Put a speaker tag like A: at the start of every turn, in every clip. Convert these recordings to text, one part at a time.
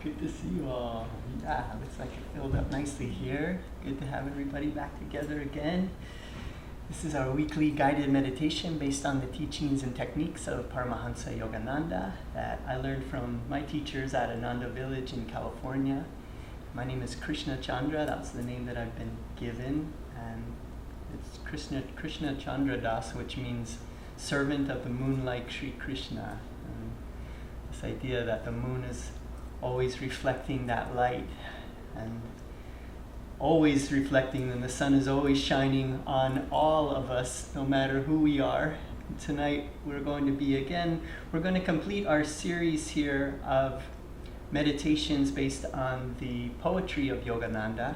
A: Good to see you all. Yeah, looks like it filled up nicely here. Good to have everybody back together again. This is our weekly guided meditation based on the teachings and techniques of Paramhansa Yogananda that I learned from my teachers at Ananda Village in California. My name is Krishna Chandra. That's the name that I've been given. And it's Krishna Chandra Das, which means servant of the moon-like Sri Krishna. And this idea that the moon is always reflecting that light and always reflecting, and the sun is always shining on all of us, no matter who we are. Tonight we're going to complete our series here of meditations based on the poetry of Yogananda.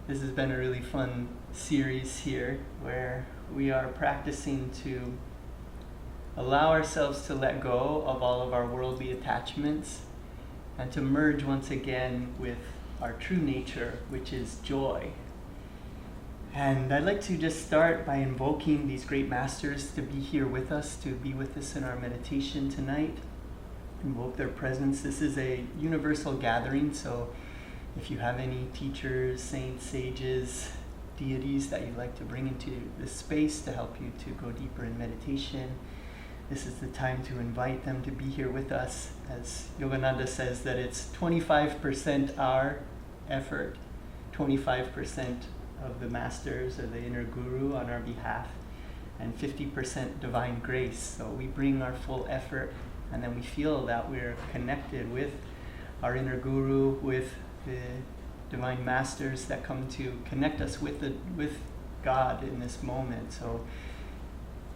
A: This has been a really fun series here where we are practicing to allow ourselves to let go of all of our worldly attachments and to merge once again with our true nature, which is joy. And I'd like to just start by invoking these great masters to be here with us, to be with us in our meditation tonight. Invoke their presence. This is a universal gathering, so if you have any teachers, saints, sages, deities that you'd like to bring into this space to help you to go deeper in meditation, this is the time to invite them to be here with us. As Yogananda says, that it's 25% our effort, 25% of the masters or the inner guru on our behalf, and 50% divine grace. So we bring our full effort, and then we feel that we're connected with our inner guru, with the divine masters that come to connect us with God in this moment. So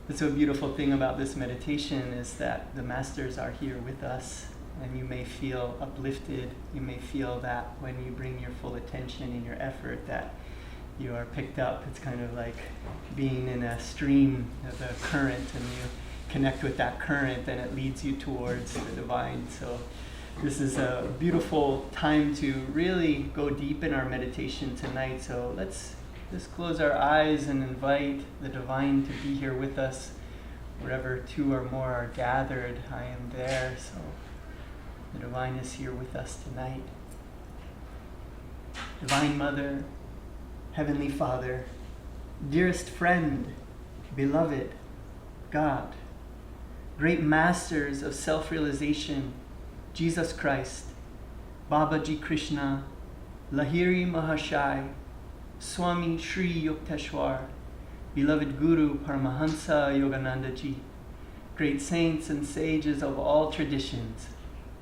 A: that's a beautiful thing about this meditation, is that the masters are here with us, and you may feel uplifted. You may feel that when you bring your full attention and your effort that you are picked up. It's kind of like being in a stream of a current, and you connect with that current and it leads you towards the divine. So this is a beautiful time to really go deep in our meditation tonight. So let's just close our eyes and invite the divine to be here with us. Wherever two or more are gathered, I am there. So the divine is here with us tonight. Divine Mother, Heavenly Father, dearest friend, beloved God, great masters of self-realization, Jesus Christ, Babaji Krishna, Lahiri Mahashai, Swami Sri Yukteswar, beloved Guru Paramhansa Yogananda Ji, great saints and sages of all traditions,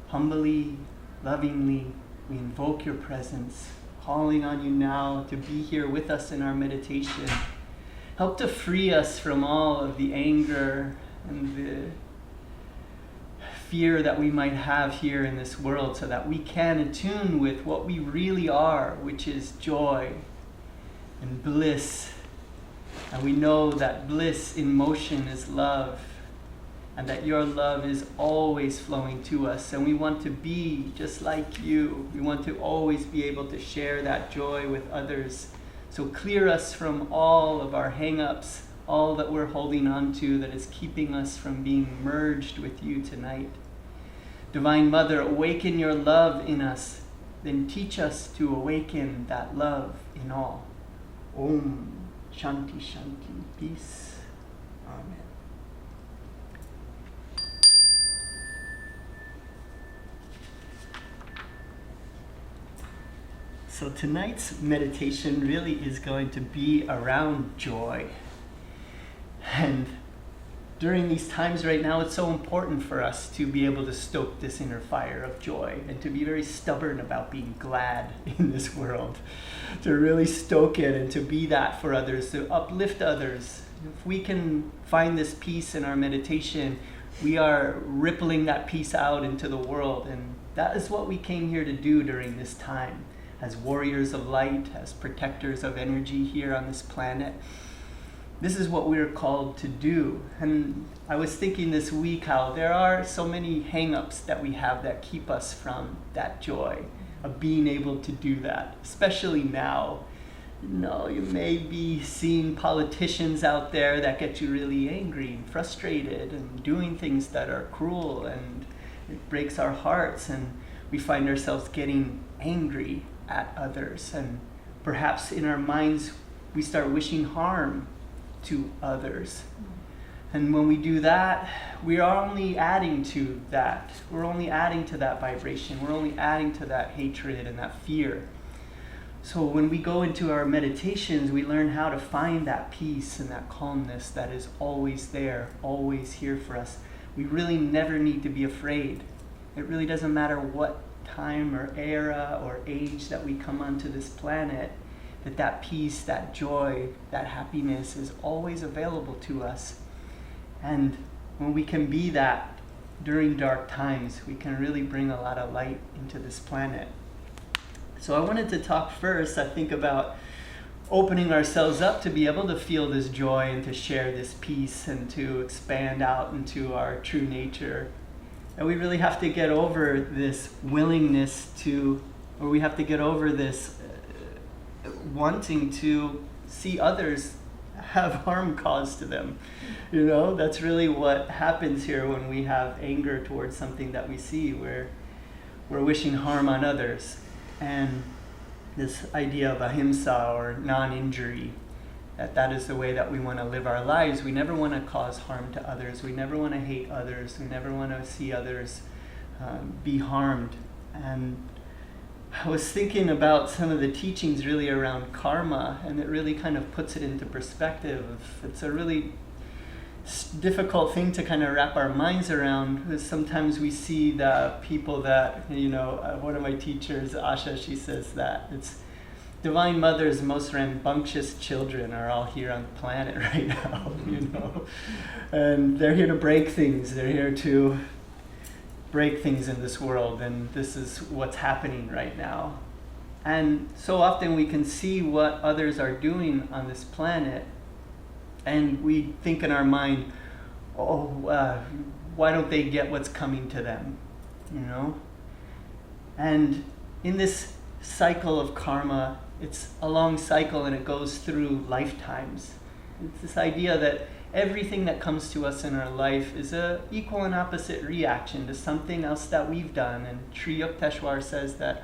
A: humbly, lovingly, we invoke your presence, calling on you now to be here with us in our meditation. Help to free us from all of the anger and the fear that we might have here in this world, so that we can attune with what we really are, which is joy and bliss. And we know that bliss in motion is love, and that your love is always flowing to us. And we want to be just like you. We want to always be able to share that joy with others. So clear us from all of our hang-ups, all that we're holding on to that is keeping us from being merged with you tonight. Divine Mother, awaken your love in us, then teach us to awaken that love in all. Om Shanti Shanti, peace. Amen. So tonight's meditation really is going to be around joy. And during these times right now, it's so important for us to be able to stoke this inner fire of joy and to be very stubborn about being glad in this world, to really stoke it and to be that for others, to uplift others. If we can find this peace in our meditation, we are rippling that peace out into the world. And that is what we came here to do during this time, as warriors of light, as protectors of energy here on this planet. This is what we're called to do. And I was thinking this week how there are so many hang-ups that we have that keep us from that joy of being able to do that, especially now. You may be seeing politicians out there that get you really angry and frustrated and doing things that are cruel, and it breaks our hearts. And we find ourselves getting angry at others, and perhaps in our minds we start wishing harm to others. And when we do that, we are only adding to that. We're only adding to that vibration. We're only adding to that hatred and that fear. So when we go into our meditations, we learn how to find that peace and that calmness that is always there, always here for us. We really never need to be afraid. It really doesn't matter what time or era or age that we come onto this planet, that peace, that joy, that happiness is always available to us. And when we can be that during dark times, we can really bring a lot of light into this planet. So I wanted to talk first, I think, about opening ourselves up to be able to feel this joy and to share this peace and to expand out into our true nature. And we really have to get over this willingness to, or we have to get over this wanting to see others have harm caused to them. You know, that's really what happens here when we have anger towards something that we see, where we're wishing harm on others. And this idea of ahimsa, or non-injury, that is the way that we want to live our lives. We never want to cause harm to others. We never want to hate others. We never want to see others be harmed. And I was thinking about some of the teachings really around karma, and it really kind of puts it into perspective. It's a really difficult thing to kind of wrap our minds around, because sometimes we see the people that, you know, one of my teachers, Asha, she says that it's Divine Mother's most rambunctious children are all here on the planet right now, you know, and they're here to break things. They're here to break things in this world, and this is what's happening right now. And so often we can see what others are doing on this planet, and we think in our mind, why don't they get what's coming to them, you know? And in this cycle of karma, it's a long cycle and it goes through lifetimes. It's this idea that everything that comes to us in our life is a equal and opposite reaction to something else that we've done. And Sri Yukteswar says that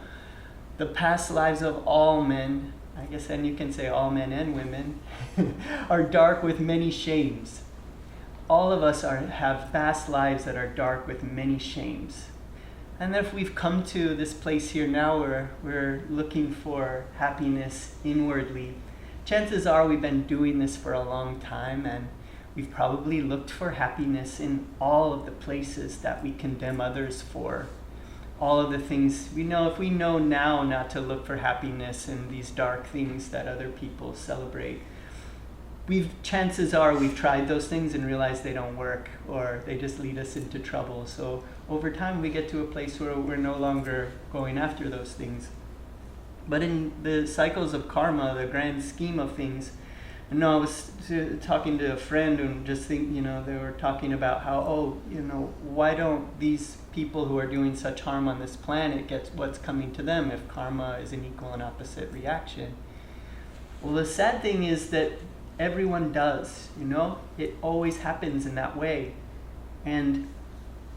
A: the past lives of all men, I guess, and you can say all men and women, are dark with many shames. All of us have past lives that are dark with many shames. And if we've come to this place here now where we're looking for happiness inwardly, chances are we've been doing this for a long time, and we've probably looked for happiness in all of the places that we condemn others for. All of the things we know, if we know now not to look for happiness in these dark things that other people celebrate, chances are we've tried those things and realized they don't work, or they just lead us into trouble. So over time we get to a place where we're no longer going after those things. But in the cycles of karma, the grand scheme of things, I was talking to a friend and just they were talking about how, why don't these people who are doing such harm on this planet get what's coming to them if karma is an equal and opposite reaction? Well, the sad thing is that everyone does, it always happens in that way. And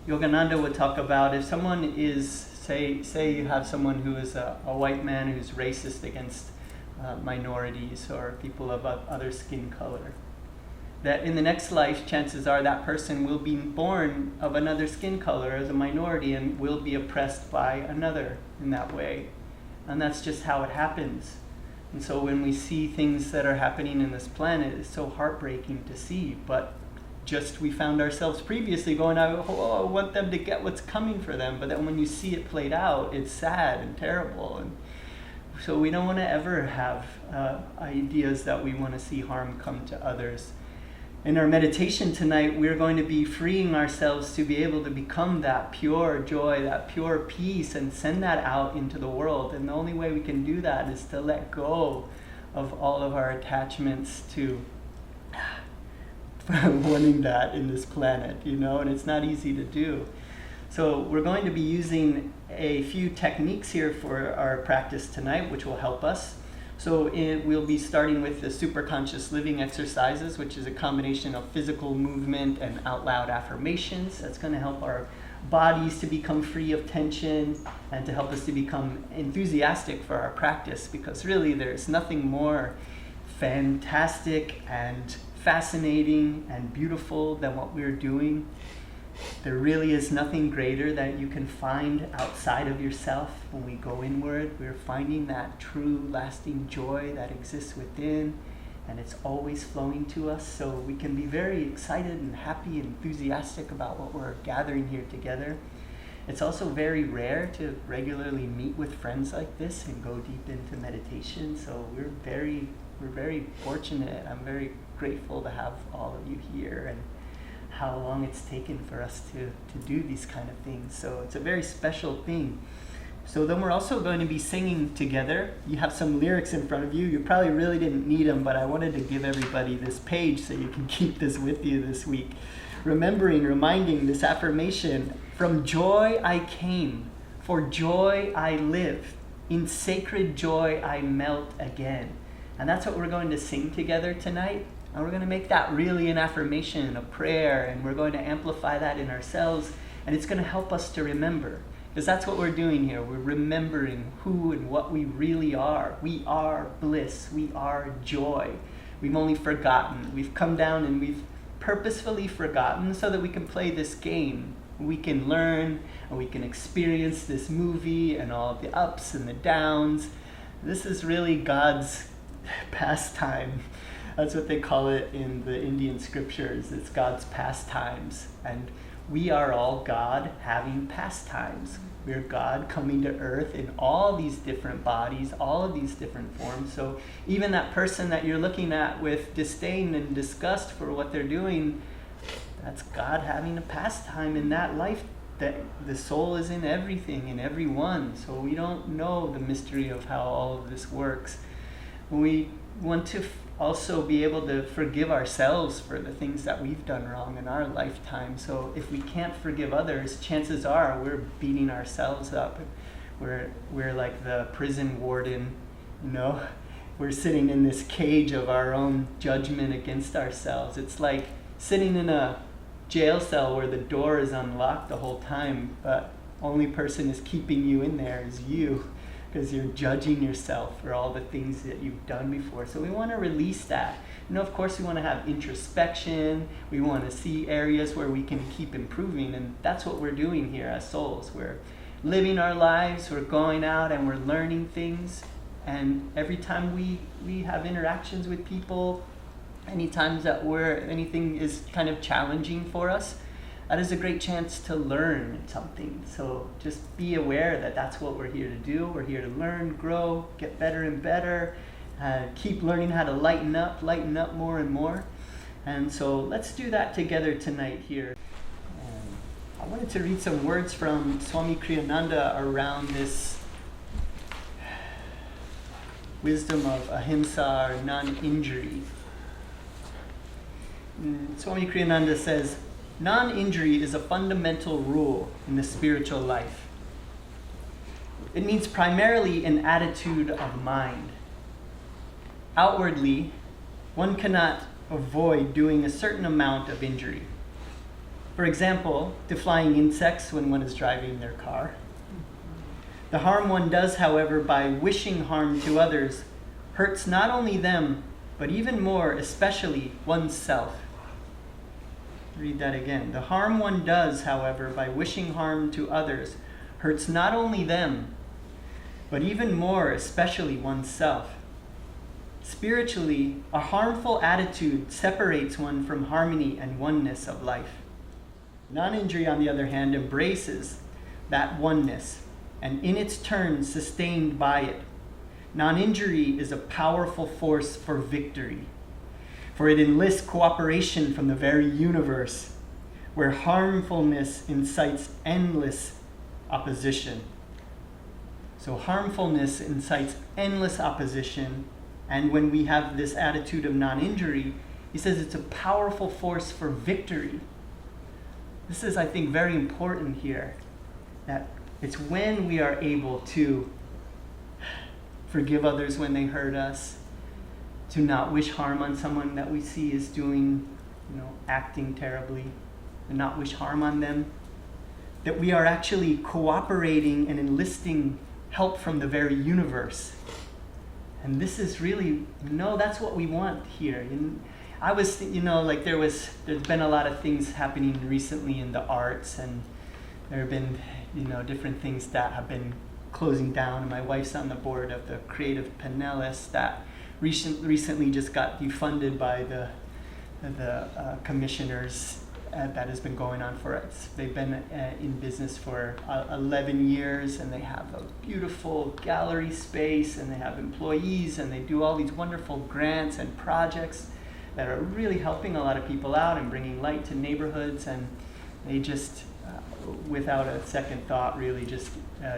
A: Yogananda would talk about if someone is, say you have someone who is a white man who's racist against minorities or people of other skin color, that in the next life, chances are that person will be born of another skin color as a minority and will be oppressed by another in that way. And that's just how it happens. And so when we see things that are happening in this planet, it's so heartbreaking to see. But just we found ourselves previously going, I want them to get what's coming for them. But then when you see it played out, it's sad and terrible. And so we don't want to ever have ideas that we want to see harm come to others. In our meditation tonight, we're going to be freeing ourselves to be able to become that pure joy, that pure peace, and send that out into the world. And the only way we can do that is to let go of all of our attachments to wanting that in this planet, and it's not easy to do. So we're going to be using a few techniques here for our practice tonight, which will help us. So we'll be starting with the super conscious living exercises, which is a combination of physical movement and out loud affirmations. That's going to help our bodies to become free of tension and to help us to become enthusiastic for our practice, because really there's nothing more fantastic and fascinating and beautiful than what we're doing. There really is nothing greater that you can find outside of yourself. When we go inward, we're finding that true lasting joy that exists within, and it's always flowing to us. So we can be very excited and happy and enthusiastic about what we're gathering here together. It's also very rare to regularly meet with friends like this and go deep into meditation. So we're very fortunate. I'm very grateful to have all of you here, and how long it's taken for us to do these kind of things. So it's a very special thing. So then we're also going to be singing together. You have some lyrics in front of you. You probably really didn't need them, but I wanted to give everybody this page so you can keep this with you this week. Reminding this affirmation: from joy I came, for joy I live, in sacred joy I melt again. And that's what we're going to sing together tonight. And we're going to make that really an affirmation, a prayer, and we're going to amplify that in ourselves, and it's going to help us to remember. Because that's what we're doing here. We're remembering who and what we really are. We are bliss. We are joy. We've only forgotten. We've come down and we've purposefully forgotten so that we can play this game. We can learn and we can experience this movie and all of the ups and the downs. This is really God's pastime. That's what they call it in the Indian scriptures. It's God's pastimes. And we are all God having pastimes. We're God coming to earth in all these different bodies, all of these different forms. So even that person that you're looking at with disdain and disgust for what they're doing, that's God having a pastime in that life. That the soul is in everything, in everyone. So we don't know the mystery of how all of this works. We want to also be able to forgive ourselves for the things that we've done wrong in our lifetime. So if we can't forgive others, chances are we're beating ourselves up. We're like the prison warden, We're sitting in this cage of our own judgment against ourselves. It's like sitting in a jail cell where the door is unlocked the whole time, but only person is keeping you in there is you, because you're judging yourself for all the things that you've done before. So we want to release that. Of course, we want to have introspection. We want to see areas where we can keep improving, and that's what we're doing here as souls. We're living our lives, we're going out and we're learning things, and every time we have interactions with people, any times that anything is kind of challenging for us, that is a great chance to learn something. So just be aware that that's what we're here to do. We're here to learn, grow, get better and better, keep learning how to lighten up more and more. And so let's do that together tonight here. I wanted to read some words from Swami Kriyananda around this wisdom of ahimsa, or non-injury. Swami Kriyananda says, non-injury is a fundamental rule in the spiritual life. It means primarily an attitude of mind. Outwardly, one cannot avoid doing a certain amount of injury. For example, to flying insects when one is driving their car. The harm one does, however, by wishing harm to others, hurts not only them, but even more, especially oneself. Read that again. The harm one does, however, by wishing harm to others, hurts not only them, but even more, especially oneself. Spiritually, a harmful attitude separates one from harmony and oneness of life. Non-injury, on the other hand, embraces that oneness, and in its turn, sustained by it. Non-injury is a powerful force for victory, for it enlists cooperation from the very universe, where harmfulness incites endless opposition. So harmfulness incites endless opposition, and when we have this attitude of non-injury, he says it's a powerful force for victory. This is, I think, very important here, that it's when we are able to forgive others when they hurt us, to not wish harm on someone that we see is doing, acting terribly, and not wish harm on them. that we are actually cooperating and enlisting help from the very universe. And this is really, that's what we want here. And I was, there's been a lot of things happening recently in the arts, and there have been, different things that have been closing down. And my wife's on the board of the Creative Pinellas that recently just got defunded by the commissioners. That has been going on for us. They've been in business for 11 years, and they have a beautiful gallery space, and they have employees, and they do all these wonderful grants and projects that are really helping a lot of people out and bringing light to neighborhoods. And they just, without a second thought, really just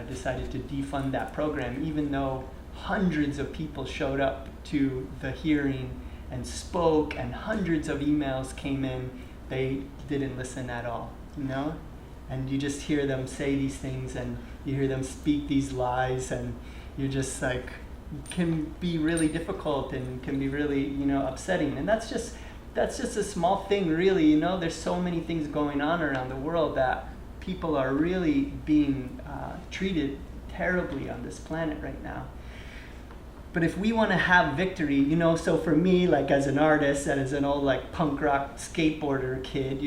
A: decided to defund that program, even though hundreds of people showed up to the hearing and spoke, and hundreds of emails came in. They didn't listen at all, And you just hear them say these things, and you hear them speak these lies, and you're just like, can be really difficult and can be really, upsetting. And that's just a small thing, really. There's so many things going on around the world that people are really being treated terribly on this planet right now. But if we want to have victory, so for me, like as an artist and as an old punk rock skateboarder kid,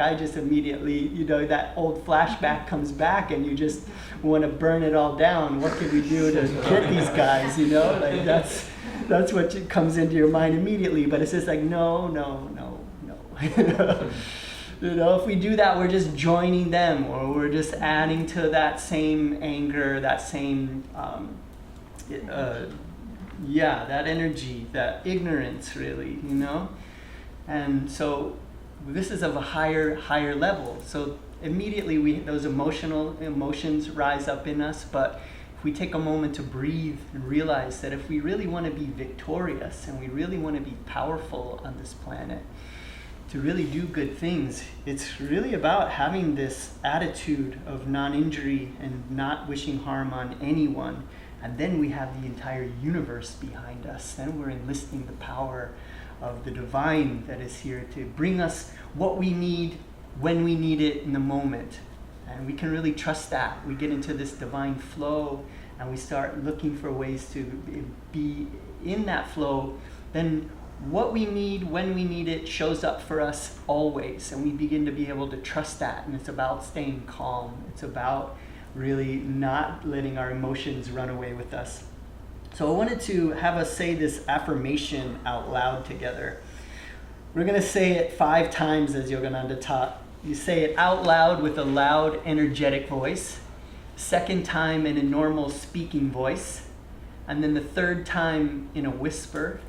A: I just immediately, that old flashback comes back, and you just want to burn it all down. What can we do to get these guys, that's what comes into your mind immediately. But it's just like, no. If we do that, we're just joining them, or we're just adding to that same anger, that same, that energy, that ignorance, really, And so this is of a higher level. So immediately those emotions rise up in us. But if we take a moment to breathe and realize that if we really want to be victorious and we really want to be powerful on this planet, to really do good things, it's really about having this attitude of non-injury and not wishing harm on anyone. And then we have the entire universe behind us. Then we're enlisting the power of the divine that is here to bring us what we need when we need it in the moment. And we can really trust that. We get into this divine flow, and we start looking for ways to be in that flow. Then what we need when we need it shows up for us always. And we begin to be able to trust that. And it's about staying calm. It's about really not letting our emotions run away with us. So I wanted to have us say this affirmation out loud together. We're going to say it 5 times as Yogananda taught. You say it out loud with a loud, energetic voice. Second time in a normal speaking voice. And then the third time in a whisper.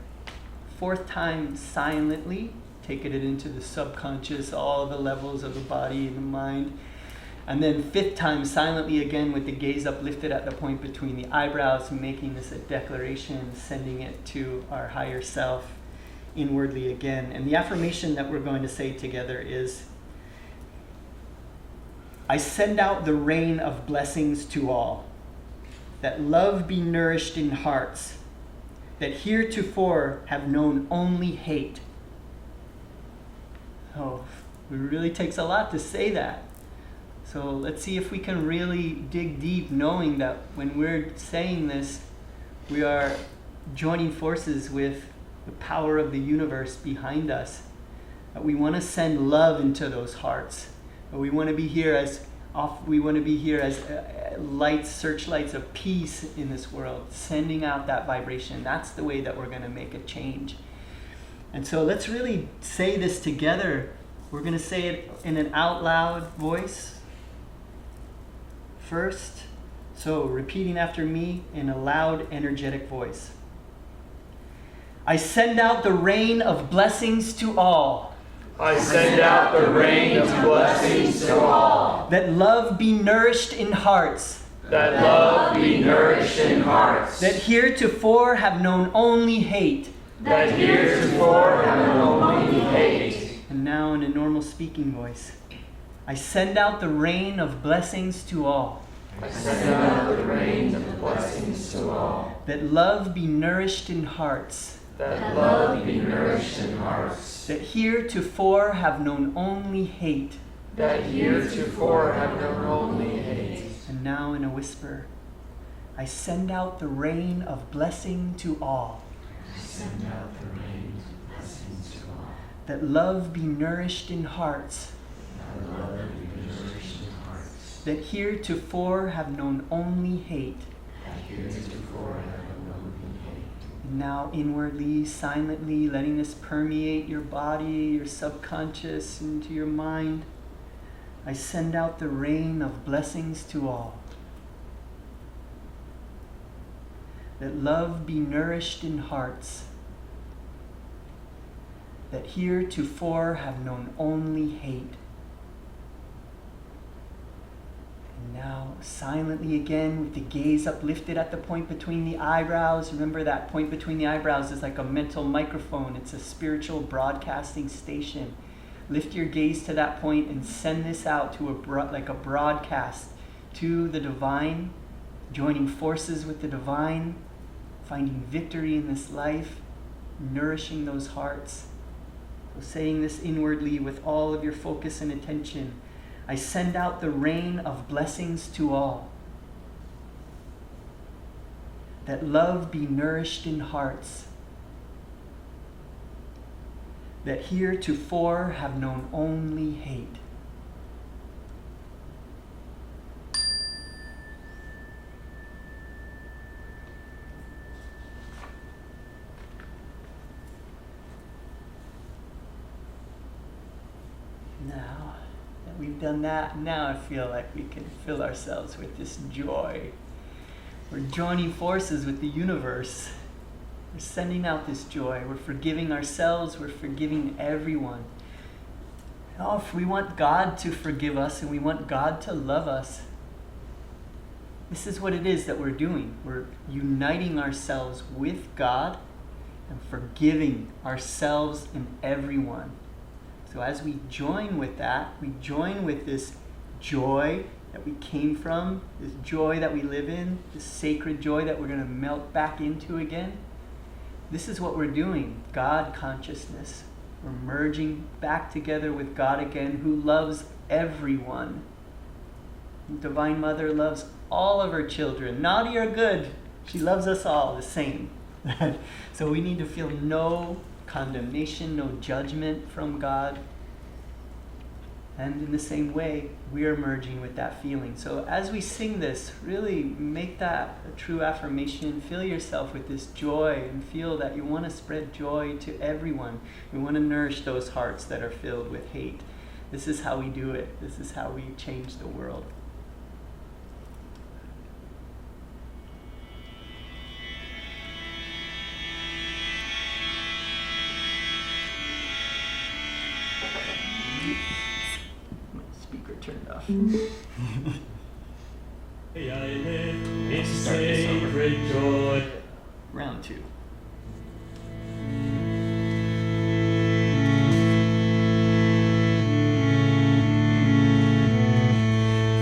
A: Fourth time silently, taking it into the subconscious, all the levels of the body and the mind. And then 5th time, silently again, with the gaze uplifted at the point between the eyebrows, making this a declaration, sending it to our higher self inwardly again. And the affirmation that we're going to say together is, I send out the rain of blessings to all, that love be nourished in hearts, that heretofore have known only hate. Oh, it really takes a lot to say that. So let's see if we can really dig deep, knowing that when we're saying this, we are joining forces with the power of the universe behind us. That we want to send love into those hearts. That we want to be here as lights, searchlights of peace in this world, sending out that vibration. That's the way that we're going to make a change. And so let's really say this together. We're going to say it in an out loud voice first. So repeating after me in a loud, energetic voice. I send out the rain of blessings to all.
B: I send out the rain of blessings to all.
A: That love be nourished in hearts.
B: That love be nourished in hearts.
A: That heretofore have known only hate.
B: That heretofore have known only hate.
A: And now in a normal speaking voice. I send out the rain of blessings to all.
B: I send out the rain of blessings to all.
A: That love be nourished in hearts.
B: That love be nourished in hearts.
A: That heretofore have known only hate.
B: that heretofore have known only hate.
A: And now in a whisper, I send out the rain of blessing to all.
B: Send out the rain of blessings to all.
A: That love be nourished in hearts.
B: That love be nourished in hearts.
A: That heretofore have known only hate.
B: That heretofore have known only hate.
A: And now inwardly, silently, letting this permeate your body, your subconscious, into your mind, I send out the rain of blessings to all. That love be nourished in hearts. That heretofore have known only hate. And now, silently again, with the gaze uplifted at the point between the eyebrows. Remember that point between the eyebrows is like a mental microphone. It's a spiritual broadcasting station. Lift your gaze to that point and send this out to like a broadcast to the divine, joining forces with the divine, finding victory in this life, nourishing those hearts. So saying this inwardly with all of your focus and attention, I send out the rain of blessings to all. That love be nourished in hearts. That heretofore have known only hate. Now that we've done that, now I feel like we can fill ourselves with this joy. We're joining forces with the universe. We're sending out this joy. We're forgiving ourselves. We're forgiving everyone. Oh, if we want God to forgive us and we want God to love us, this is what it is that we're doing. We're uniting ourselves with God and forgiving ourselves and everyone. So as we join with that, we join with this joy that we came from, this joy that we live in, this sacred joy that we're going to melt back into again. This is what we're doing, God consciousness. We're merging back together with God again, who loves everyone. Divine Mother loves all of her children, naughty or good. She loves us all the same. So we need to feel no condemnation, no judgment from God. And in the same way, we are merging with that feeling. So as we sing this, really make that a true affirmation. Fill yourself with this joy and feel that you want to spread joy to everyone. We want to nourish those hearts that are filled with hate. This is how we do it. This is how we change the world. Turned off.
C: I live in sacred joy.
A: Round 2.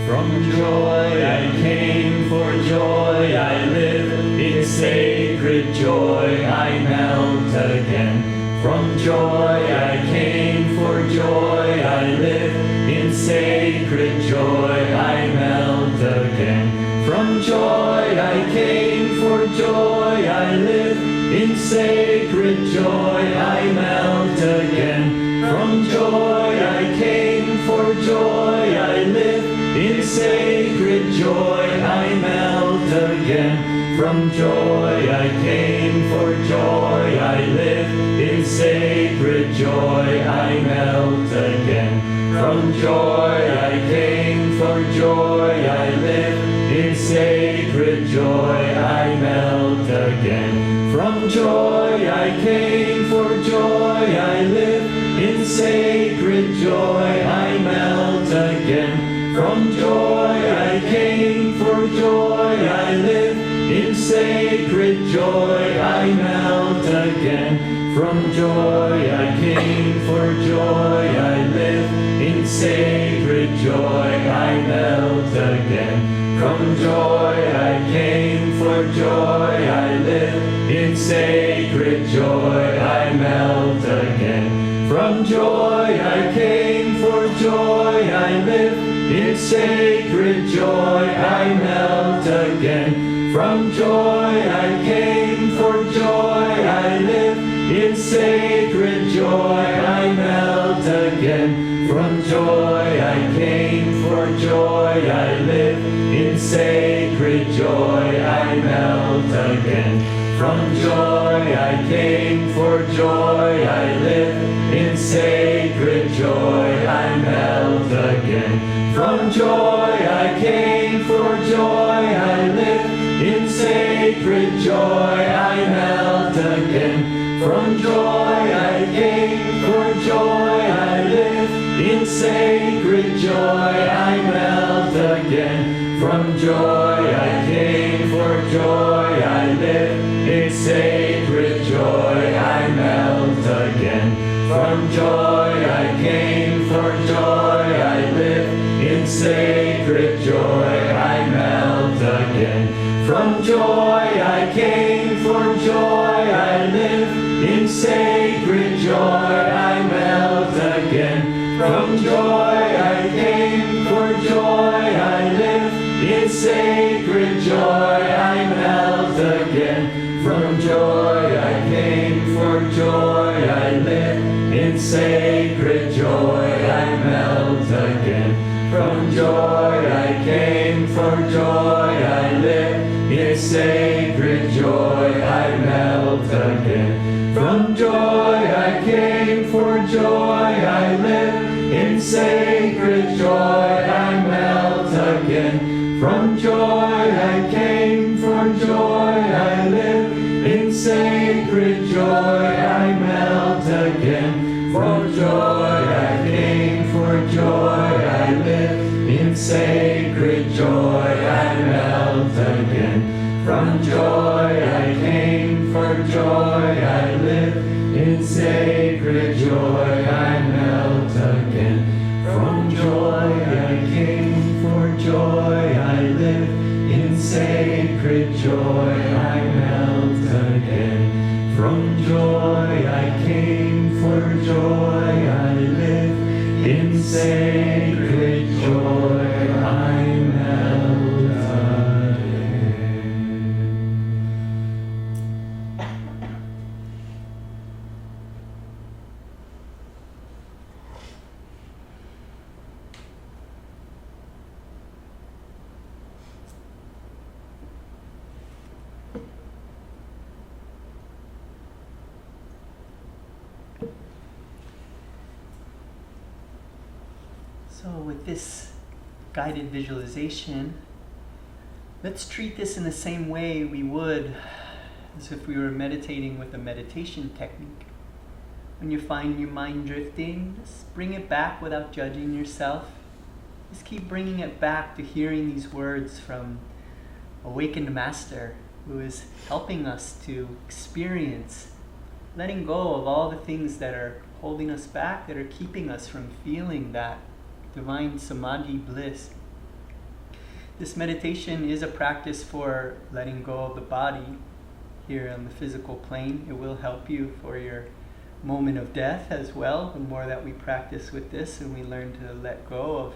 C: From joy I came, for joy I live. In sacred joy I melt again. From joy I came, for joy I live. In sacred joy I melt again. From joy I came, for joy I live. In sacred joy I melt again. From joy I came, for joy I live. In sacred joy I melt again. From joy I came, for joy I live. In sacred joy I melt again. From joy I came, for joy I live. In sacred joy I melt again. From joy I came, for joy I live. In sacred joy I melt again. From joy I came, for joy I live. In sacred joy I melt again. From joy I came, for joy I live. In sacred joy I melt again. From joy I came, for joy I live. In sacred joy I melt again. From joy I came, for joy I I live. In sacred joy I melt again. From joy I came, for joy I live. In sacred joy I melt again. From joy I came, for joy I live. In sacred joy I melt again. From joy I came, for joy I live. In sacred joy I melt again. From joy I came, for joy I live. In sacred joy I melt again. From joy I came, for joy I live. In sacred joy I melt again. From joy I came, for joy I live. In sacred joy I melt again. From joy I came, for joy I live. In sacred joy I melt again. From joy I came, for joy I live. In sacred joy I melt again. From joy I came, for joy I live. In sacred joy I melt again. From joy I came, for joy I live. In sacred joy I melt again. From joy I came, for joy I live. In sacred joy I melt again. From joy I came, for joy I live. In sacred joy I melt again. From joy I came, for joy I live. In sacred joy I melt again. For joy I came, for joy I live. In sacred joy I melt again. From joy I came, for joy I live. In sacred joy I melt again. From joy I came, for joy I live. In sacred joy I melt again. From joy I came, for joy I live. In sacred joy I melt again.
A: So with this guided visualization, let's treat this in the same way we would as if we were meditating with a meditation technique. When you find your mind drifting, just bring it back without judging yourself. Just keep bringing it back to hearing these words from awakened master who is helping us to experience letting go of all the things that are holding us back, that are keeping us from feeling that divine samadhi bliss. This meditation is a practice for letting go of the body here on the physical plane. It will help you for your moment of death as well. The more that we practice with this and we learn to let go of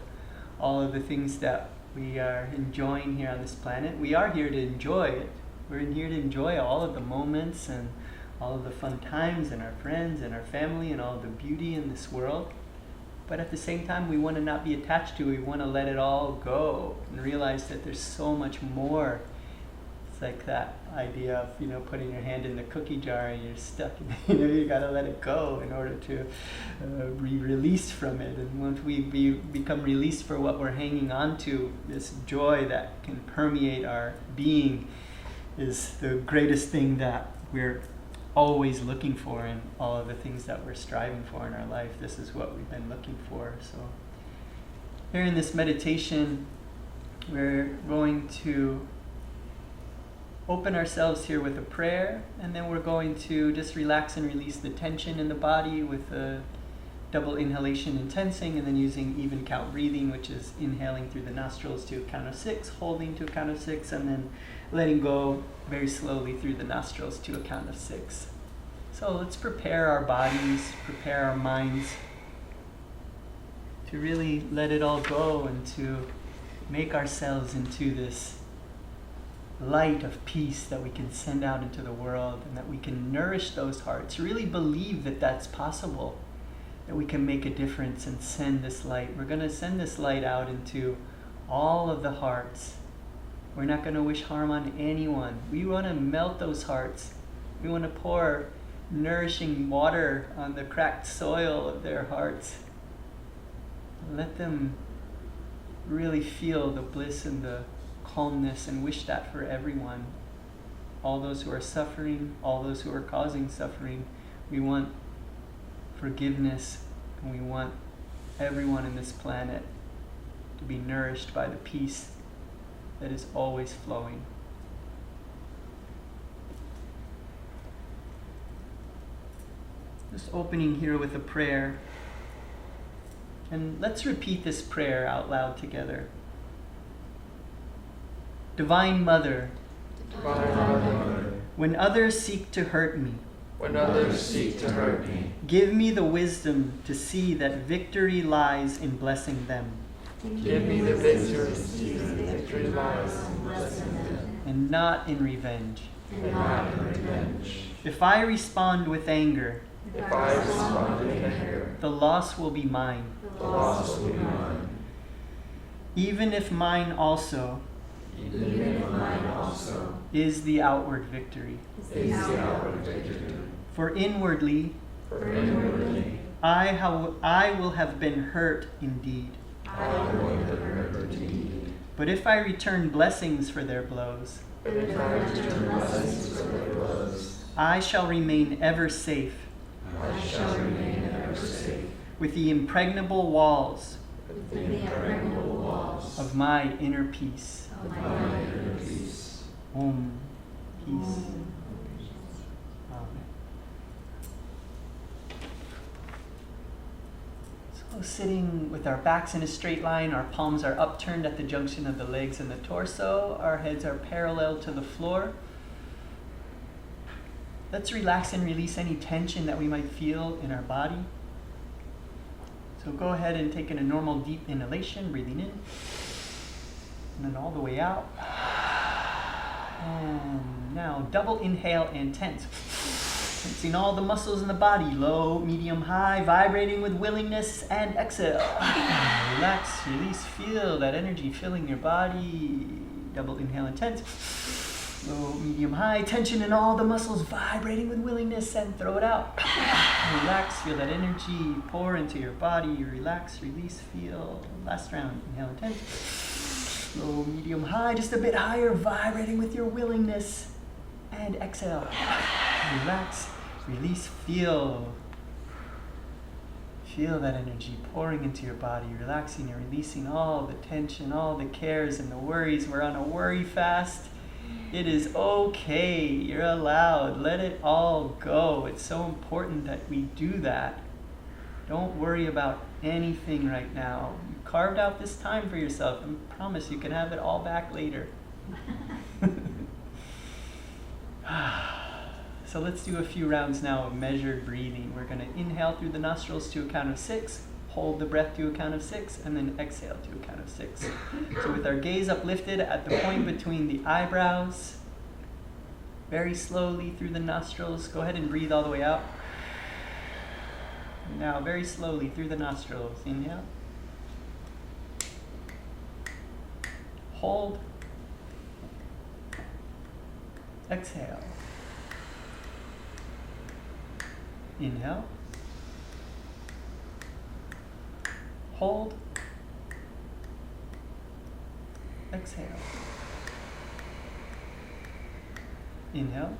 A: all of the things that we are enjoying here on this planet. We are here to enjoy it. We're in here to enjoy all of the moments and all of the fun times and our friends and our family and all of the beauty in this world. But at the same time, we want to not be attached to it. We want to let it all go and realize that there's so much more. It's like that idea of, putting your hand in the cookie jar and you're stuck. You got to let it go in order to be released from it. And once we become released for what we're hanging on to, this joy that can permeate our being is the greatest thing that we're always looking for in all of the things that we're striving for in our life. This is what we've been looking for. So here in this meditation, we're going to open ourselves here with a prayer, and then we're going to just relax and release the tension in the body with a double inhalation and tensing, and then using even count breathing, which is inhaling through the nostrils to a count of 6, holding to a count of 6, and then letting go very slowly through the nostrils to a count of 6. So let's prepare our bodies, prepare our minds to really let it all go and to make ourselves into this light of peace that we can send out into the world, and that we can nourish those hearts. Really believe that that's possible, that we can make a difference and send this light. We're going to send this light out into all of the hearts. We're not going to wish harm on anyone. We want to melt those hearts. We want to pour nourishing water on the cracked soil of their hearts. Let them really feel the bliss and the calmness, and wish that for everyone. All those who are suffering, all those who are causing suffering. We want forgiveness, and we want everyone in this planet to be nourished by the peace that is always flowing. Just opening here with a prayer. And let's repeat this prayer out loud together. Divine Mother, when others seek to hurt me, give me the wisdom to see that victory lies in blessing them. And not in revenge. If I respond with anger, the loss will be mine. Even if mine also is the outward victory. For inwardly, I will have been hurt indeed. But if I return blessings for their blows, I shall remain ever safe with the impregnable walls of my inner peace. Om. Peace. Amen. So sitting with our backs in a straight line, our palms are upturned at the junction of the legs and the torso. Our heads are parallel to the floor. Let's relax and release any tension that we might feel in our body. So go ahead and take in a normal deep inhalation, breathing in, and then all the way out. And now double inhale and tense. Tensing all the muscles in the body, low, medium, high, vibrating with willingness, and exhale. Relax, release, feel that energy filling your body. Double inhale and tense. Low, medium, high, tension in all the muscles, vibrating with willingness, and throw it out. Relax, feel that energy pour into your body. Relax, release, feel. Last round, inhale and tense. Low, medium, high, just a bit higher, vibrating with your willingness, and exhale. Relax, release, feel. Feel that energy pouring into your body, relaxing and releasing all the tension, all the cares and the worries. We're on a worry fast. It is okay. You're allowed. Let it all go. It's so important that we do that. Don't worry about anything right now. You carved out this time for yourself, and promise you can have it all back later. So let's do a few rounds now of measured breathing. We're going to inhale through the nostrils to a count of 6, hold the breath to a count of 6, and then exhale to a count of 6. So with our gaze uplifted at the point between the eyebrows, very slowly through the nostrils, go ahead and breathe all the way out. And now very slowly through the nostrils, inhale. Hold. Exhale. Inhale. Hold. Exhale. Inhale.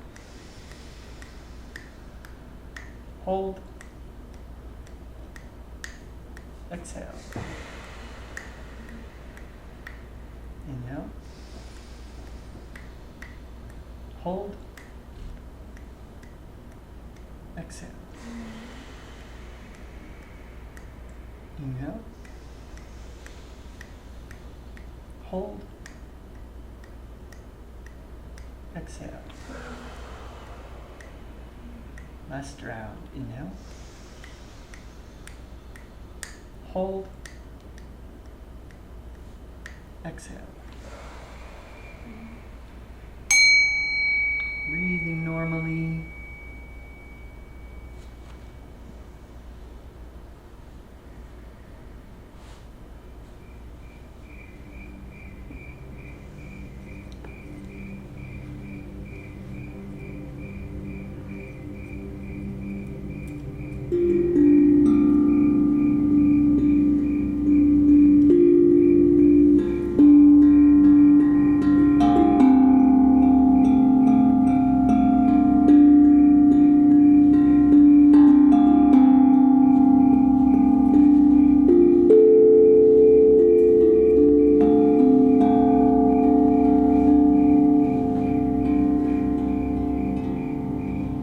A: Hold. Exhale. Inhale. Hold. Exhale. Inhale. Hold. Exhale. Last round. Inhale. Hold. Exhale. Breathing normally.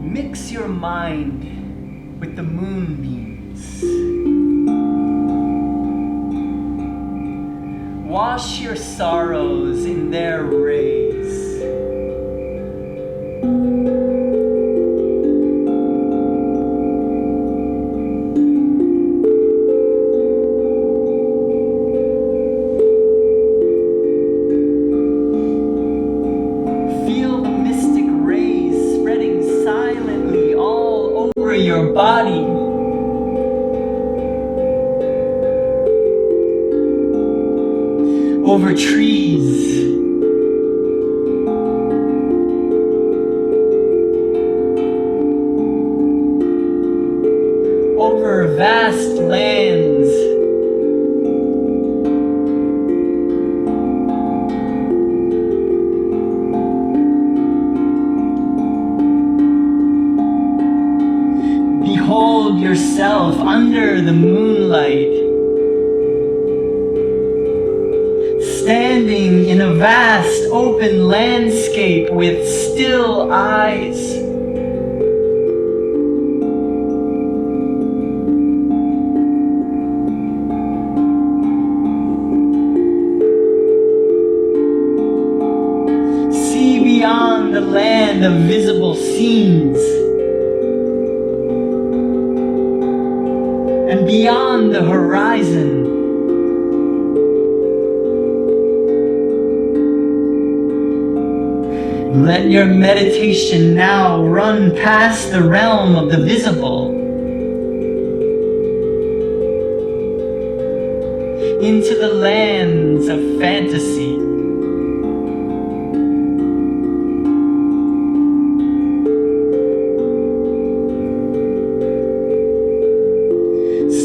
A: Mix your mind with the moonbeams. Wash your sorrows in their rays. Feel the mystic rays spreading silently all over your body. Over trees, over vast lands, behold yourself under the moonlight, standing in a vast open landscape with still eyes. See beyond the land of visible scenes and beyond the horizon. Let your meditation now run past the realm of the visible into the lands of fantasy.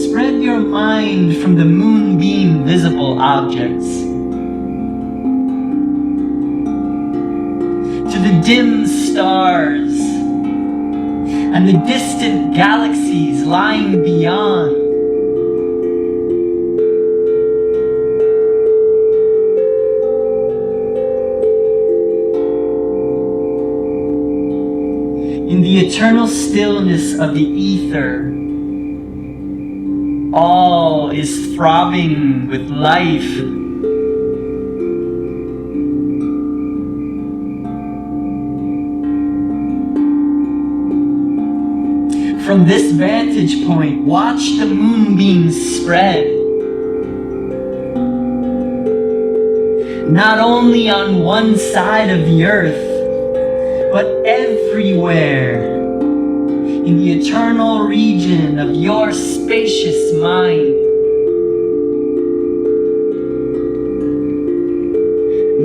A: Spread your mind from the moonbeam visible objects the dim stars and the distant galaxies lying beyond. In the eternal stillness of the ether, all is throbbing with life. From this vantage point, watch the moonbeams spread. Not only on one side of the earth, but everywhere in the eternal region of your spacious mind.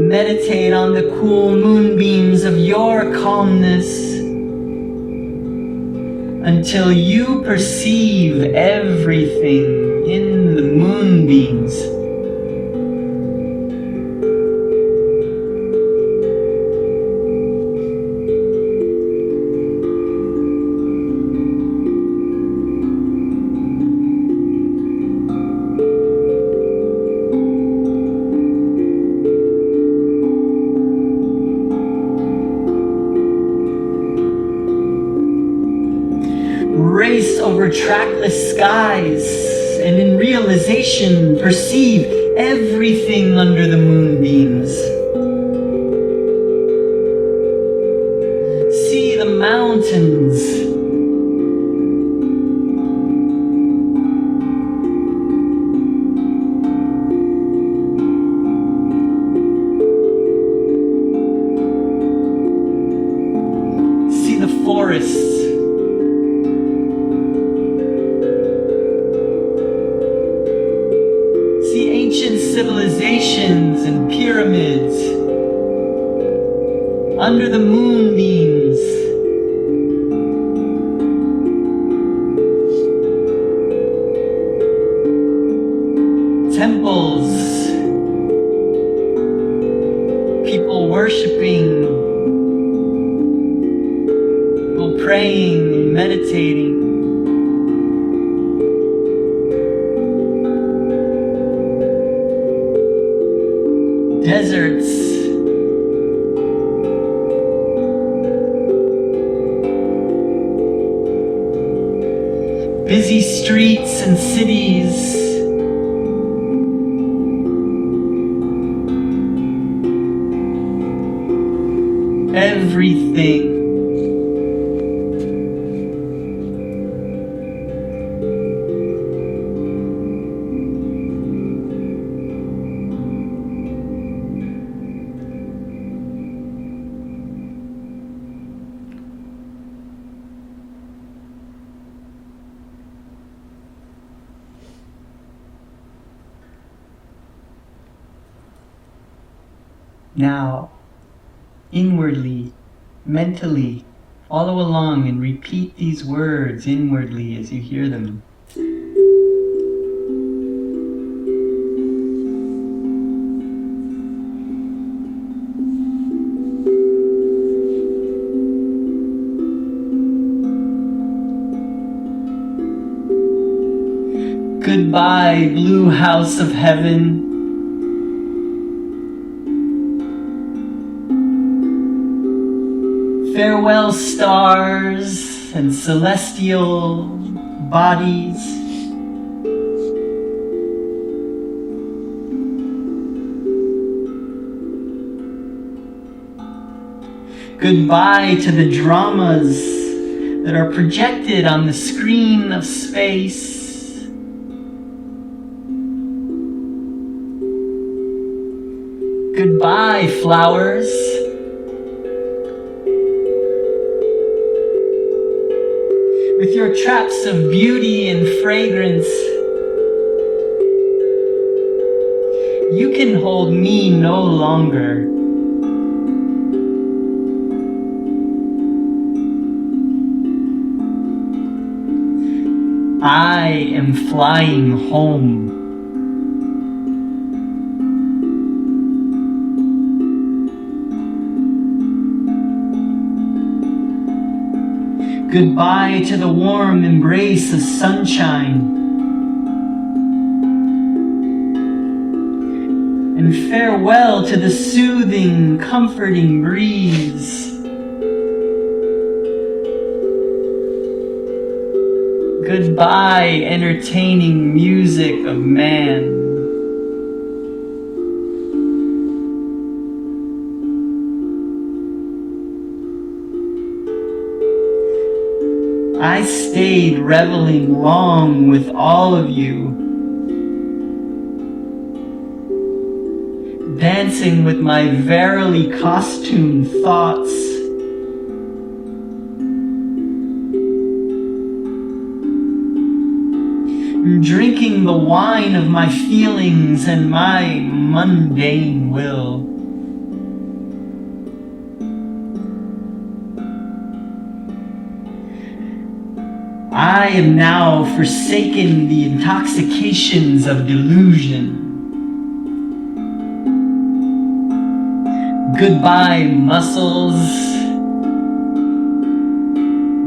A: Meditate on the cool moonbeams of your calmness until you perceive everything in the moonbeams. Race over trackless skies, and in realization perceive everything under the moonbeams. See the mountains, forests. See ancient civilizations and pyramids under the moonbeams. Temples, people worshiping, people praying and meditating. Deserts, busy streets and cities. Everything. Now, inwardly, mentally, follow along and repeat these words inwardly as you hear them. Goodbye, blue house of heaven. Farewell, stars and celestial bodies. Goodbye to the dramas that are projected on the screen of space. Goodbye, flowers. With your traps of beauty and fragrance, you can hold me no longer. I am flying home. Goodbye to the warm embrace of sunshine. And farewell to the soothing, comforting breeze. Goodbye, entertaining music of man. I stayed reveling long with all of you, dancing with my verily costumed thoughts, drinking the wine of my feelings and my mundane will. I am now forsaken the intoxications of delusion. Goodbye, muscles,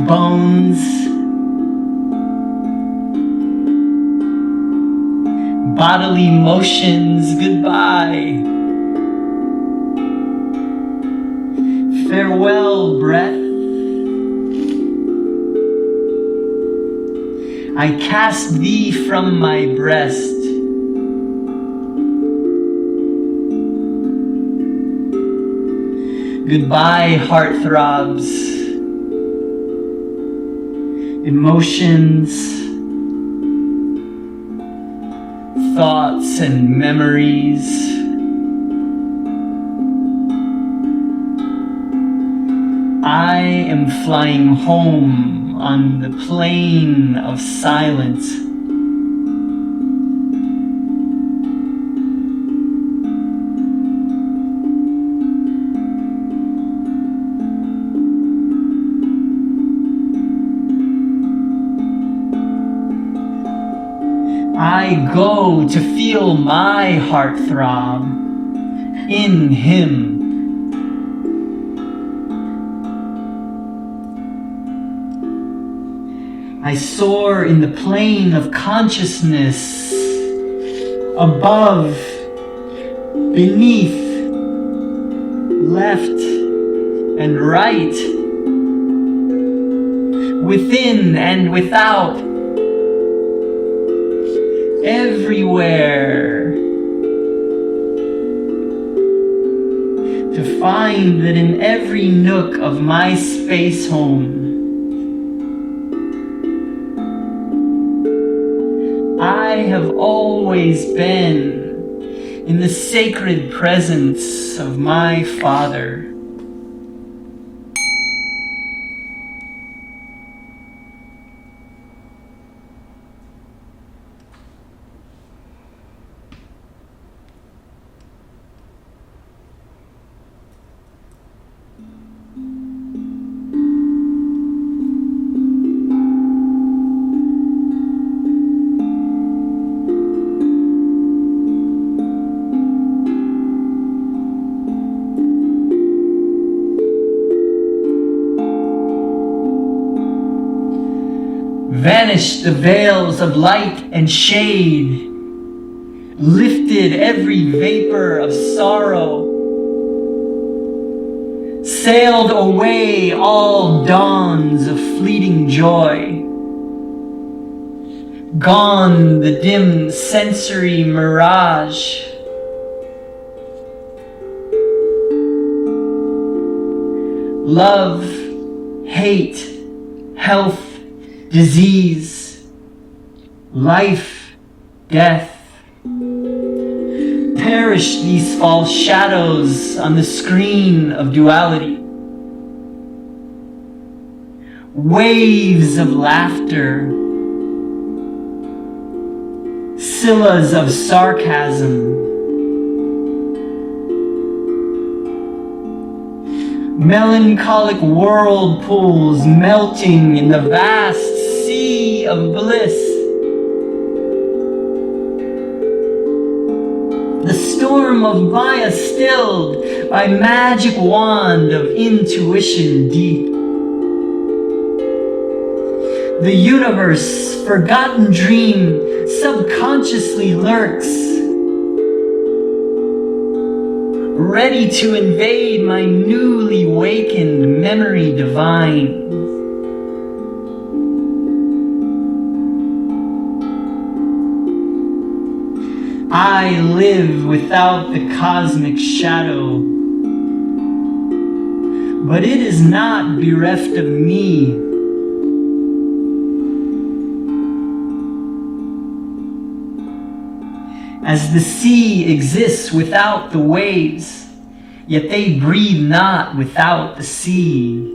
A: bones, bodily motions. Goodbye. Farewell, breath. I cast thee from my breast. Goodbye, heartthrobs, emotions, thoughts and memories. I am flying home on the plane of silence. I go to feel my heart throb in Him. I soar in the plane of consciousness, above, beneath, left and right, within and without, everywhere, to find that in every nook of my space home, I have always been in the sacred presence of my Father. Vanished the veils of light and shade, lifted every vapor of sorrow, sailed away all dawns of fleeting joy, gone the dim sensory mirage, love, hate, health, disease, life, death. Perish these false shadows on the screen of duality. Waves of laughter, scythes of sarcasm, melancholic whirlpools melting in the vast sea of bliss. The storm of Maya stilled by magic wand of intuition deep. The universe, forgotten dream, subconsciously lurks, ready to invade my newly wakened memory divine. I live without the cosmic shadow, but it is not bereft of me. As the sea exists without the waves, yet they breathe not without the sea.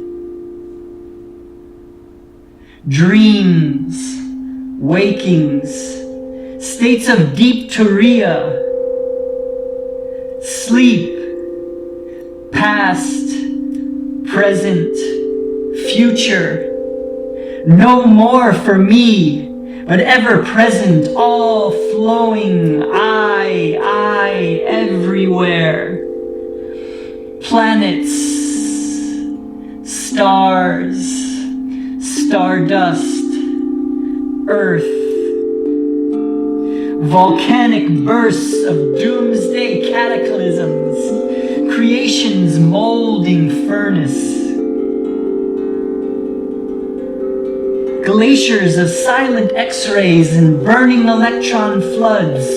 A: Dreams, wakings, states of deep turiya, sleep, past, present, future, no more for me, but ever present, all flowing, I, everywhere. Planets, stars, stardust, earth, volcanic bursts of doomsday cataclysms, creation's molding furnace, glaciers of silent X-rays and burning electron floods,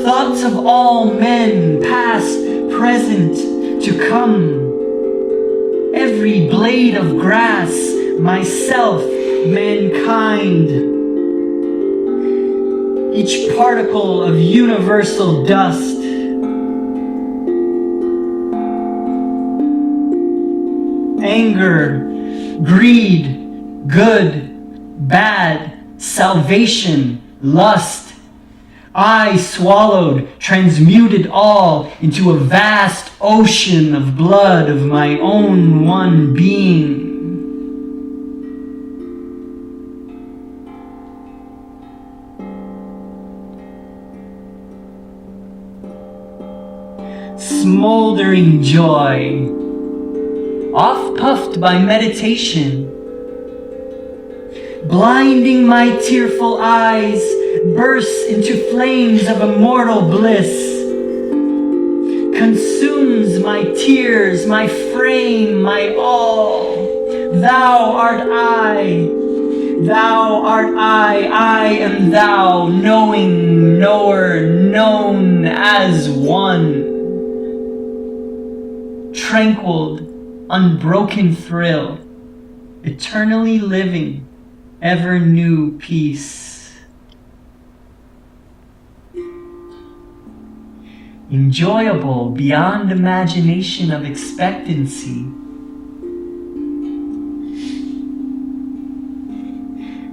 A: thoughts of all men, past, present, to come, every blade of grass, myself, mankind, each particle of universal dust. anger, greed, good, bad, salvation, lust. I swallowed, transmuted all into a vast ocean of blood of my own one being. Smoldering joy, off-puffed by meditation, blinding my tearful eyes, bursts into flames of immortal bliss, consumes my tears, my frame, my all. Thou art I, I am thou, knowing, knower, known as one. Tranquil, unbroken thrill, eternally living, ever new peace. Enjoyable beyond imagination of expectancy.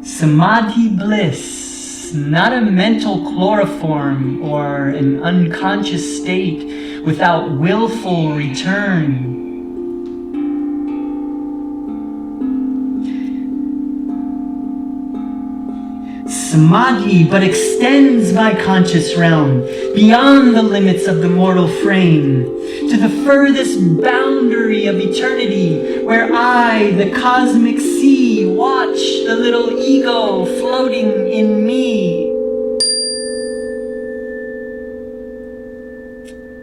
A: Samadhi bliss, not a mental chloroform or an unconscious state without willful return. Samadhi but extends my conscious realm beyond the limits of the mortal frame to the furthest boundary of eternity, where I, the cosmic sea, watch the little ego floating in me.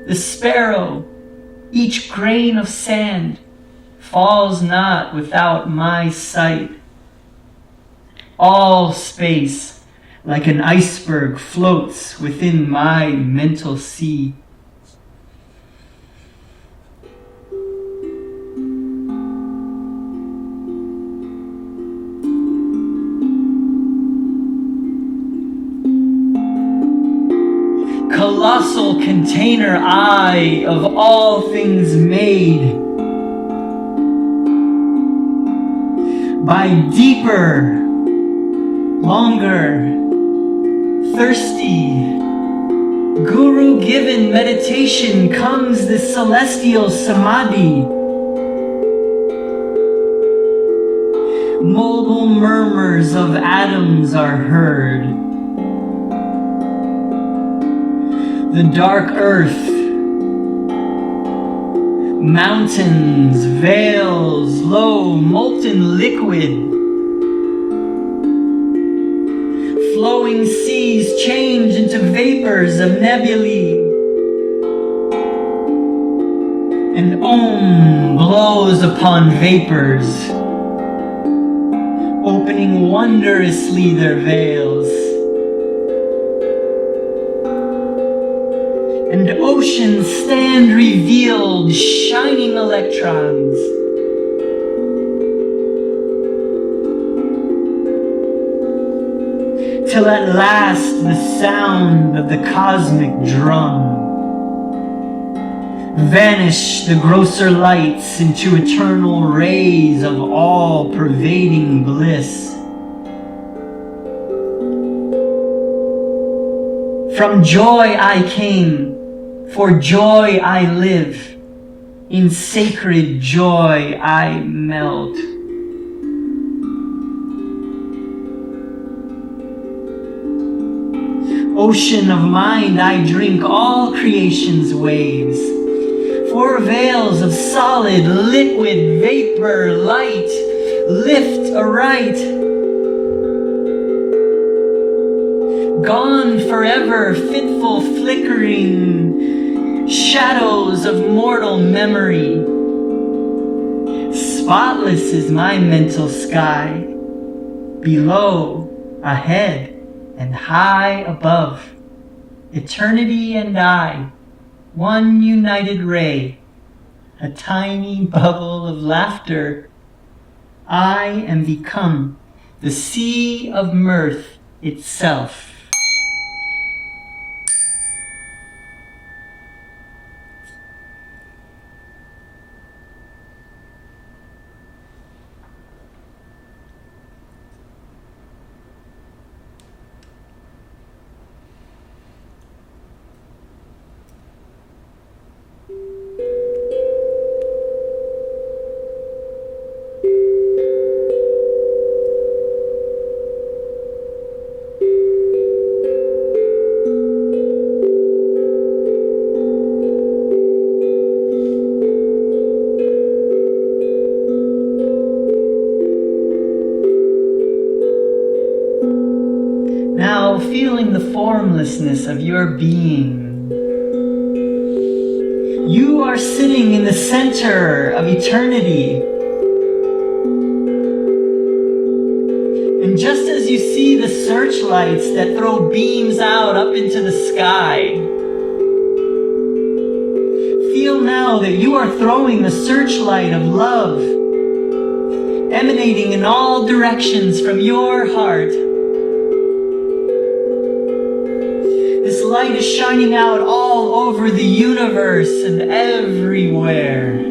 A: The sparrow, each grain of sand, falls not without my sight. All space, like an iceberg, floats within my mental sea. Colossal container I of all things made, by deeper, longer, thirsty, guru-given meditation comes this celestial samadhi. Mobile murmurs of atoms are heard. The dark earth, mountains, veils, low, molten liquid, flowing seas change into vapors of nebulae, and Om blows upon vapors, opening wondrously their veils. And oceans stand revealed, shining electrons. Till at last the sound of the cosmic drum vanish the grosser lights into eternal rays of all-pervading bliss. From joy I came, for joy I live, in sacred joy I melt. Ocean of mind I drink all creation's waves, four veils of solid, liquid, vapor, light, lift aright. Gone forever, fitful, flickering shadows of mortal memory. Spotless is my mental sky, below, ahead, and high above. Eternity and I, one united ray, a tiny bubble of laughter. I am become the sea of mirth itself. now feeling the formlessness of your being. You are sitting in the center of eternity. And just as you see the searchlights that throw beams out up into the sky, feel now that you are throwing a searchlight of love, emanating in all directions from your heart. This light is shining out all over the universe and everywhere.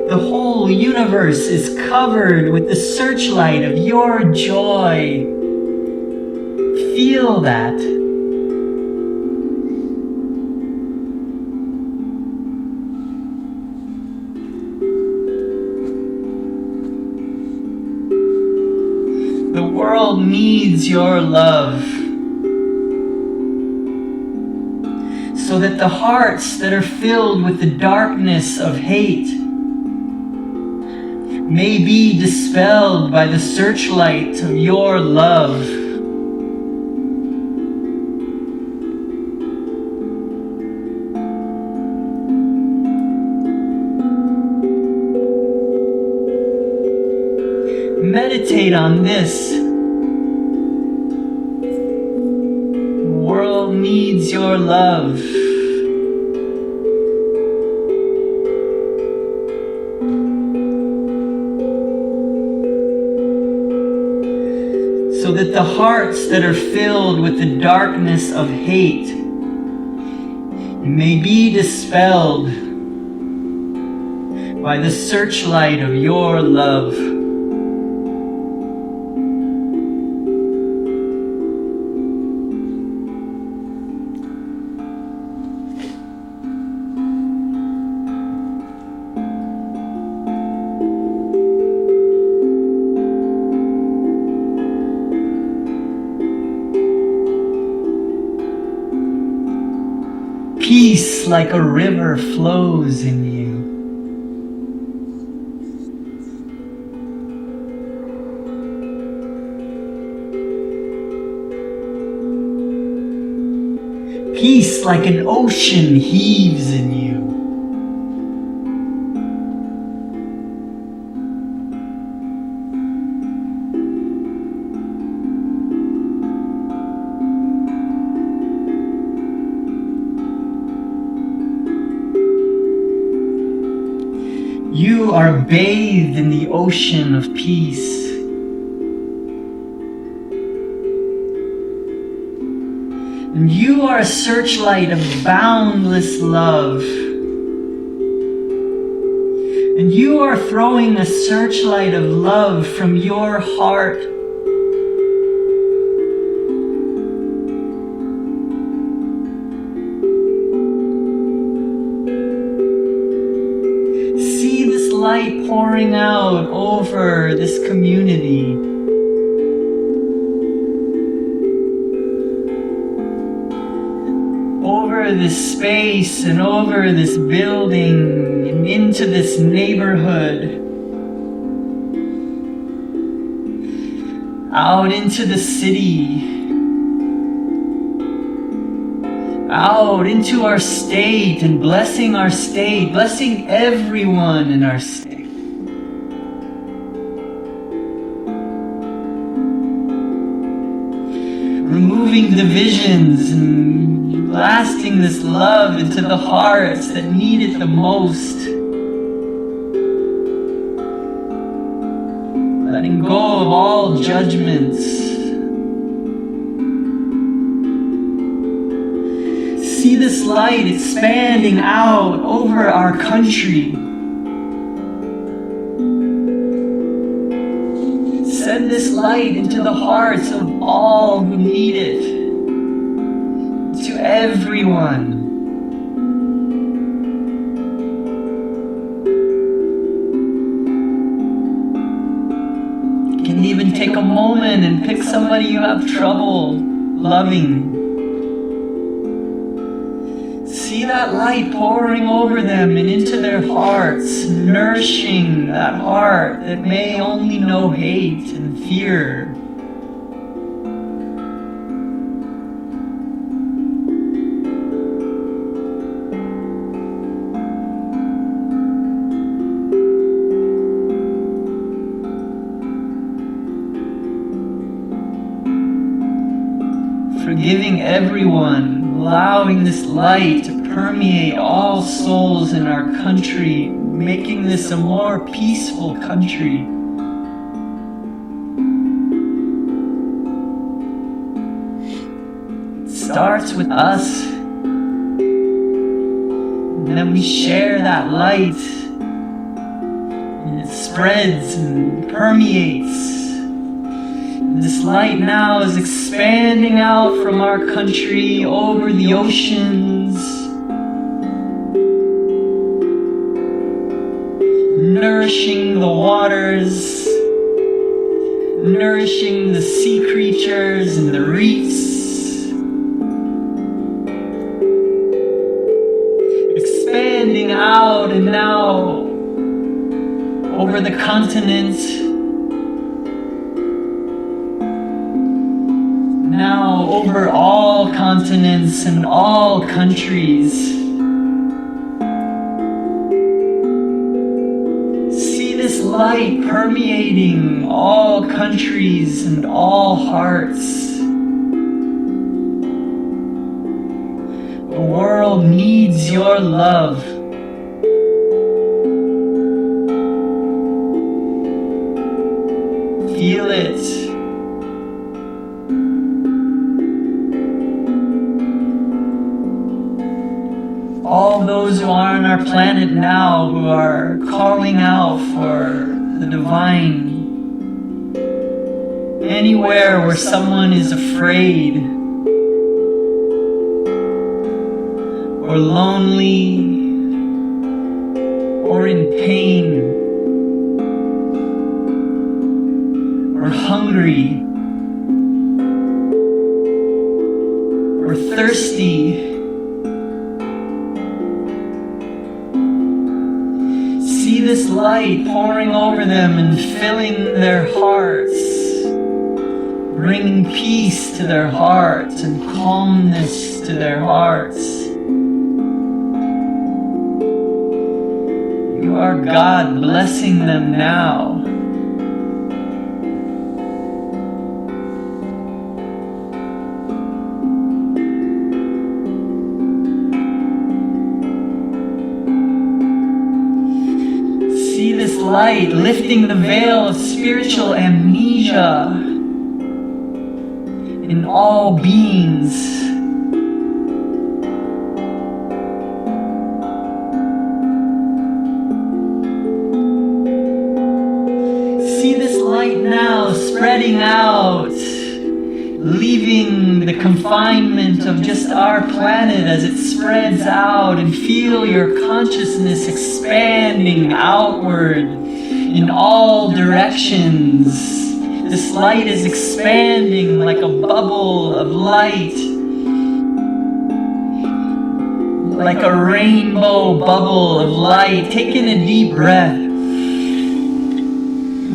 A: The whole universe is covered with the searchlight of your joy. Feel that. The world needs your love, so that the hearts that are filled with the darkness of hate may be dispelled by the searchlight of your love. Meditate on this. The world needs your love. So that the hearts that are filled with the darkness of hate may be dispelled by the searchlight of your love. Peace like a river flows in you. Peace like an ocean heaves in you. You are bathed in the ocean of peace. And you are a searchlight of boundless love. And you are throwing a searchlight of love from your heart. Light pouring out over this community. Over this space and over this building and into this neighborhood. Out into the city. Out into our state and blessing our state, blessing everyone in our state. Removing divisions and blasting this love into the hearts that need it the most. Letting go of all judgments. See this light expanding out over our country. Send this light into the hearts of all who need it. To everyone. You can even take a moment and pick somebody you have trouble loving. See See that light pouring over them and into their hearts, nourishing that heart that may only know hate and fear. Forgiving everyone, allowing this light to permeate all souls in our country, making this a more peaceful country. It starts with us, and then we share that light, and it spreads and permeates. This light now is expanding out from our country over the oceans, nourishing the waters, nourishing the sea creatures and the reefs, expanding out and now over the continent, now over all continents and all countries. See this light permeating all countries and all hearts. The world needs your love. Feel it. All those who are on our planet now who are calling out for the divine. Anywhere where someone is afraid or lonely or in pain or hungry or thirsty. See this light pouring over them and filling their hearts, bringing peace to their hearts and calmness to their hearts. You are God blessing them now. See this light lifting the veil of spiritual amnesia in all beings. See this light now spreading out, leaving the confinement of just our planet as it spreads out, and feel your consciousness expanding outward in all directions. This light is expanding like a bubble of light, like a rainbow bubble of light. Take in a deep breath.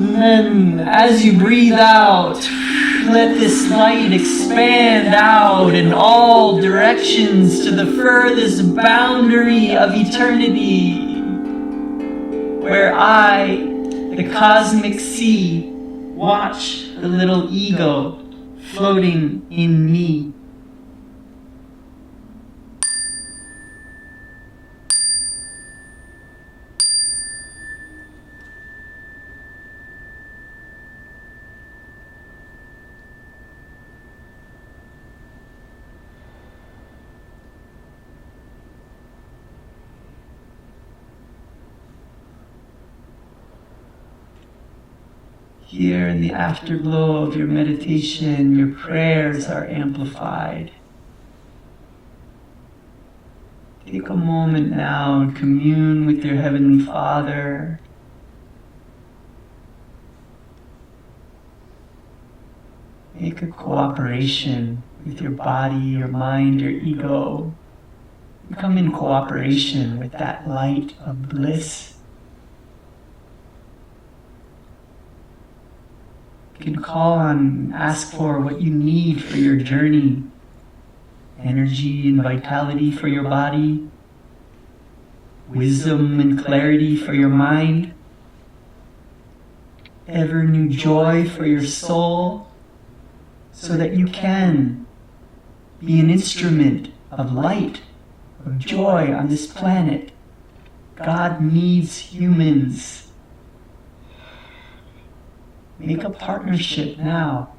A: And then as you breathe out, let this light expand out in all directions to the furthest boundary of eternity, where I, the cosmic sea, watch the little ego floating in me. Here in the afterglow of your meditation, your prayers are amplified. Take a moment now and commune with your Heavenly Father. Make a cooperation with your body, your mind, your ego, Come in cooperation with that light of bliss. You can call on, ask for what you need for your journey. Energy and vitality for your body. Wisdom and clarity for your mind. Ever new joy for your soul, so that you can be an instrument of light, of joy on this planet. God needs humans. Make a partnership now.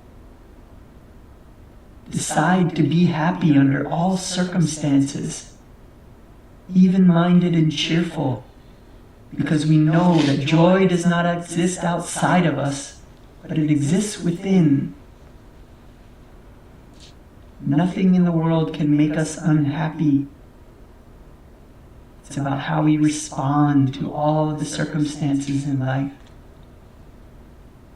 A: Decide to be happy under all circumstances, even-minded and cheerful, because we know that joy does not exist outside of us, but it exists within. Nothing in the world can make us unhappy. It's about how we respond to all of the circumstances in life.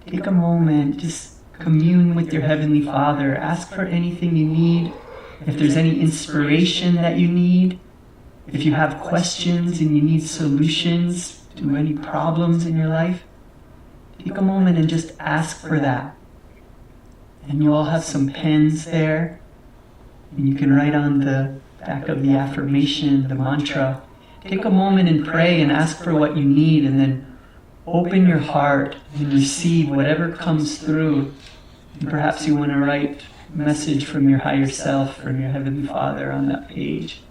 A: Take a moment, just commune with your Heavenly Father. Ask for anything you need. If there's any inspiration that you need, if you have questions and you need solutions to any problems in your life, take a moment and just ask for that. And you all have some pens there, and you can write on the back of the affirmation, the mantra. Take a moment and pray and ask for what you need, and then open your heart and receive whatever comes through. And perhaps you want to write a message from your higher self, from your Heavenly Father on that page.